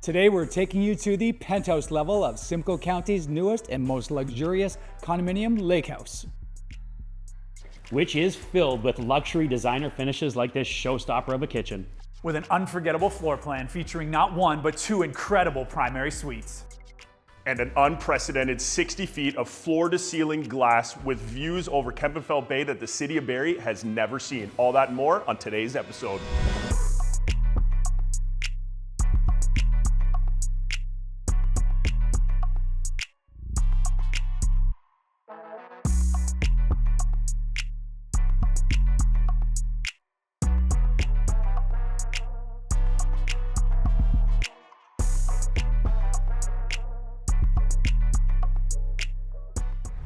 Today we're taking you to the penthouse level of Simcoe County's newest and most luxurious condominium, Lakehouse. Which is filled with luxury designer finishes like this showstopper of a kitchen. With an unforgettable floor plan featuring not one, but two incredible primary suites. And an unprecedented 60 feet of floor-to-ceiling glass with views over Kempenfelt Bay that the city of Barrie has never seen. All that and more on today's episode.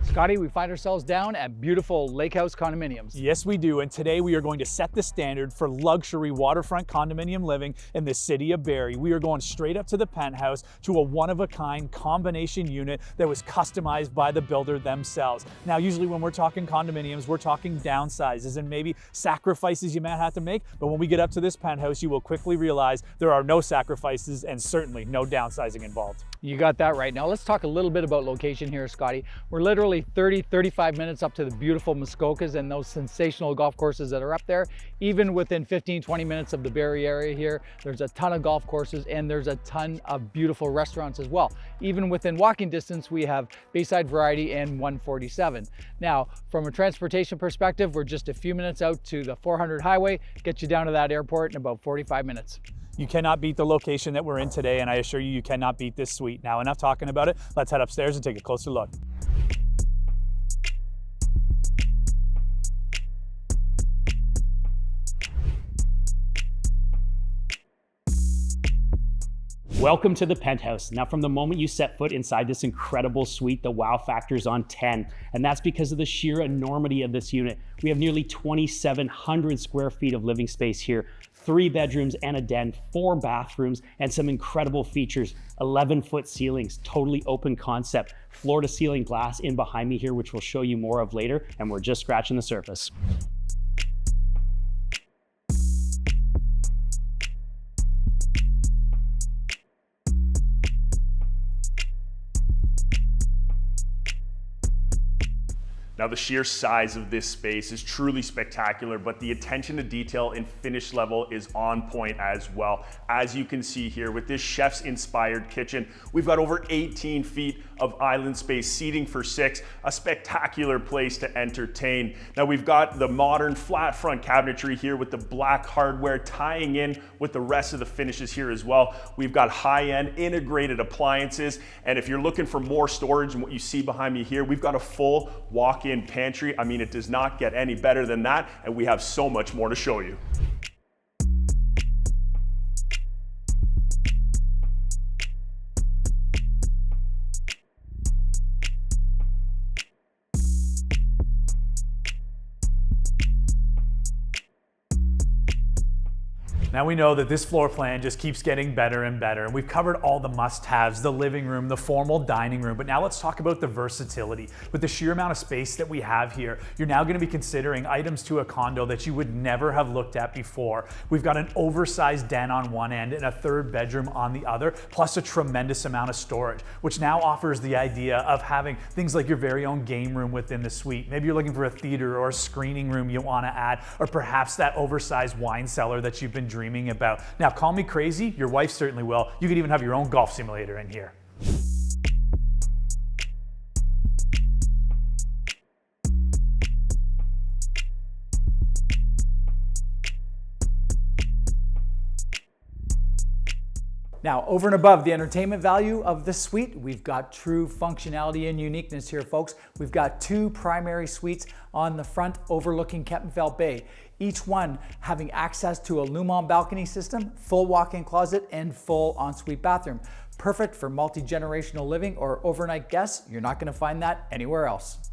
Scotty, we find ourselves down at beautiful Lakehouse condominiums. Yes, we do, and today we are going to set the standard for luxury waterfront condominium living in the city of Barrie. We are going straight up to the penthouse to a one-of-a-kind combination unit that was customized by the builder themselves. Now, usually when we're talking condominiums, we're talking downsizes and maybe sacrifices you might have to make, but when we get up to this penthouse, you will quickly realize there are no sacrifices and certainly no downsizing involved. You got that right. Now let's talk a little bit about location here, Scotty. We're literally 30-35 minutes up to the beautiful Muskokas and those sensational golf courses that are up there. Even within 15-20 minutes of the Barrie area here, there's a ton of golf courses and there's a ton of beautiful restaurants as well. Even within walking distance, we have Bayside Variety and 147. Now, from a transportation perspective, we're just a few minutes out to the 400 highway, get you down to that airport in about 45 minutes. You cannot beat the location that we're in today, and I assure you, you cannot beat this suite. Now, enough talking about it. Let's head upstairs and take a closer look. Welcome to the penthouse. Now, from the moment you set foot inside this incredible suite, the wow factor is on 10, and that's because of the sheer enormity of this unit. We have nearly 2,700 square feet of living space here, 3 bedrooms and a den, 4 bathrooms, and some incredible features. 11-foot ceilings, totally open concept, floor-to-ceiling glass in behind me here, which we'll show you more of later, and we're just scratching the surface. Now, the sheer size of this space is truly spectacular, but the attention to detail and finish level is on point as well. As you can see here with this chef's inspired kitchen, we've got over 18 feet of island space, seating for 6, a spectacular place to entertain. Now, we've got the modern flat front cabinetry here with the black hardware tying in with the rest of the finishes here as well. We've got high-end integrated appliances, and if you're looking for more storage than what you see behind me here, we've got a full walk-in pantry. I mean, it does not get any better than that, and we have so much more to show you. Now we know that this floor plan just keeps getting better and better, and we've covered all the must-haves, the living room, the formal dining room, but now let's talk about the versatility. With the sheer amount of space that we have here, you're now going to be considering items to a condo that you would never have looked at before. We've got an oversized den on one end and a 3rd bedroom on the other, plus a tremendous amount of storage, which now offers the idea of having things like your very own game room within the suite. Maybe you're looking for a theater or a screening room you want to add, or perhaps that oversized wine cellar that you've been dreaming about. Now, call me crazy, your wife certainly will. You could even have your own golf simulator in here. Now, over and above the entertainment value of this suite, we've got true functionality and uniqueness here, folks. We've got 2 primary suites on the front overlooking Kempenfelt Bay, each one having access to a Lumon balcony system, full walk-in closet, and full ensuite bathroom. Perfect for multi-generational living or overnight guests. You're not going to find that anywhere else.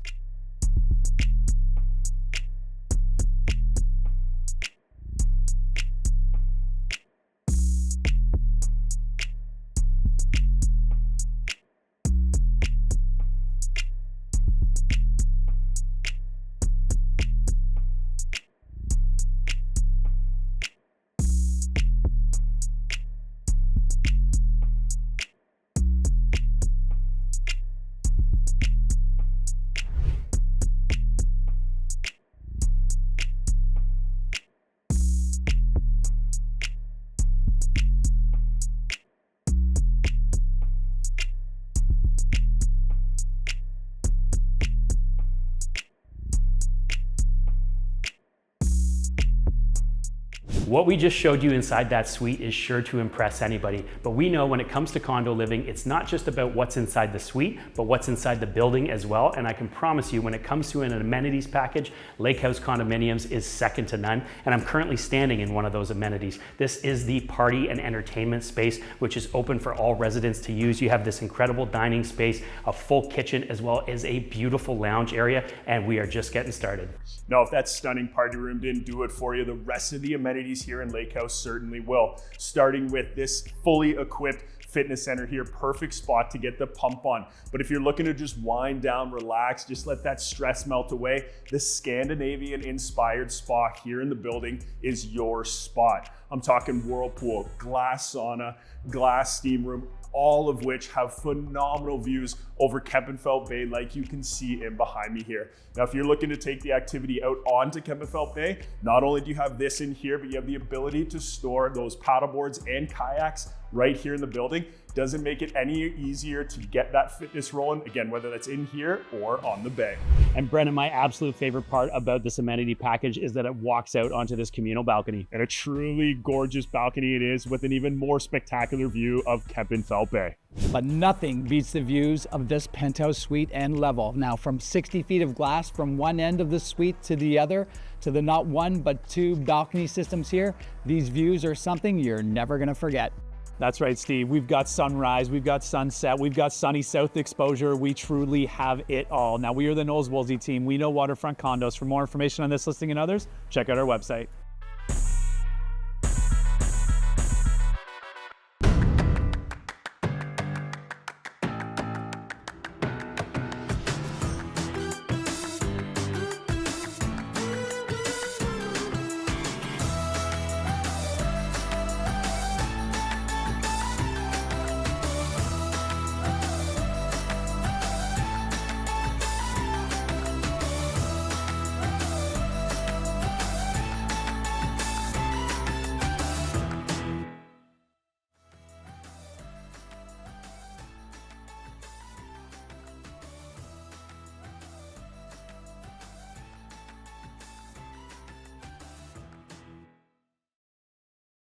What we just showed you inside that suite is sure to impress anybody, but we know when it comes to condo living, it's not just about what's inside the suite, but what's inside the building as well. And I can promise you, when it comes to an amenities package, Lakehouse Condominiums is second to none. And I'm currently standing in one of those amenities. This is the party and entertainment space, which is open for all residents to use. You have this incredible dining space, a full kitchen, as well as a beautiful lounge area, and we are just getting started. Now, if that stunning party room didn't do it for you, the rest of the amenities here in Lakehouse certainly will. Starting with this fully equipped fitness center here, perfect spot to get the pump on. But if you're looking to just wind down, relax, just let that stress melt away, the Scandinavian inspired spa here in the building is your spot. I'm talking whirlpool, glass sauna, glass steam room, all of which have phenomenal views over Kempenfelt Bay, like you can see in behind me here. Now, if you're looking to take the activity out onto Kempenfelt Bay, not only do you have this in here, but you have the ability to store those paddleboards and kayaks right here in the building. Doesn't make it any easier to get that fitness rolling, again, whether that's in here or on the bay. And Brennan, my absolute favorite part about this amenity package is that it walks out onto this communal balcony. And a truly gorgeous balcony it is, with an even more spectacular view of Kempenfelt Bay. But nothing beats the views of this penthouse suite and level. Now, from 60 feet of glass from one end of the suite to the other, to the not one but two balcony systems here, these views are something you're never gonna forget. That's right, Steve. We've got sunrise, we've got sunset, we've got sunny south exposure. We truly have it all. Now, we are the Knowles Woolsey team. We know waterfront condos. For more information on this listing and others, check out our website.